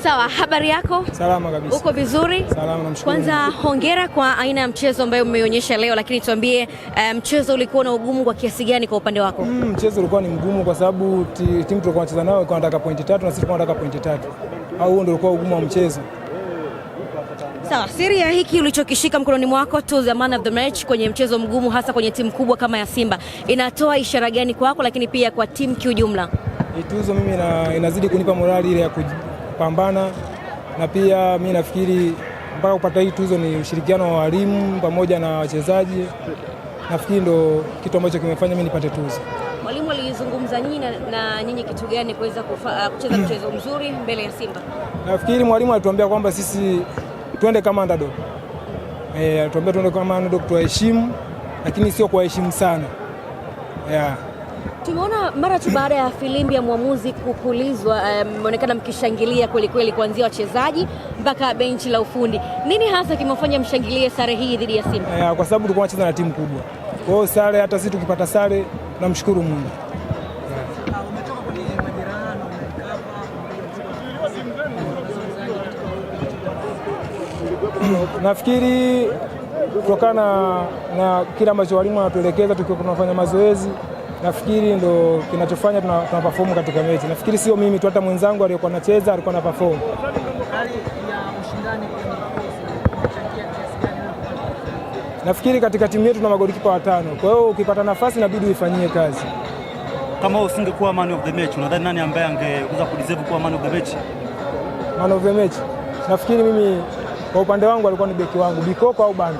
Sawa, habari yako? Salama kabisa. Uko vizuri? Salama, namshukuru. Kwanza hongera kwa aina ya mchezo ambayo umeonyesha leo, lakini tuambie mchezo ulikuwa na ugumu kwa kiasi gani kwa upande wako? Mchezo ulikuwa ni mgumu kwa sababu timu tulikuwa tunacheza nayo ilikuwa inataka pointi 3 na sisi tulikuwa tunataka pointi 3. Au huo ndio ulikuwa ugumu wa mchezo. Sawa, siri ya hiki ulichokishika mkononi mwako to the man of the match kwenye mchezo mgumu, hasa kwenye timu kubwa kama ya Simba, inatoa ishara gani kwako lakini pia kwa timu kiujumla? Tuzo mimi inazidi kunipa morali ile ya kupambana, na pia mimi nafikiri mpaka kupata hii tuzo ni ushirikiano wa walimu pamoja na wachezaji. Nafikiri ndo kitu ambacho kimefanya mimi nipate tuzo. Mwalimu alizungumza nyinyi na nyinyi kitu gani kuweza kucheza mchezo mzuri mbele ya Simba? Nafikiri mwalimu alituambia kwamba sisi twende kama underdog. Alituambia twende kama underdog, tuheshimu lakini sio kuheshimu sana. Tumeona mara tu baada ya filimbi ya mwamuzi kupulizwa, mmeonekana mkishangilia kweli kweli, kuanzia wachezaji mpaka benchi la ufundi. Nini hasa kimefanya mshangilie sare hii dhidi ya Simba? Kwa sababu tulikuwa tunacheza na timu kubwa. Kwa hiyo sare, hata sisi tukipata sare namshukuru Mungu. Umetoka kwenye majeraha na umekapa. Nafikiri kutokana na kile ambacho walimu wanatuelekeza tukiwa tunafanya mazoezi, nafikiri ndo kinachofanya tuna perform katika mechi. Nafikiri sio mimi tu, hata mwenzangu aliyokuwa anacheza alikuwa na perform. Hali ya ushindani kwenye nafikiri katika timu yetu tuna magolikipa 5. Kwa hiyo ukipata nafasi inabidi uifanyie kazi. Kama usingekuwa man of the match, unadhani nani ambaye angeweza kudeserve kuwa man of the match? Man of the match. Nafikiri mimi kwa upande wangu alikuwa ni beki wangu Bikoko au Banda.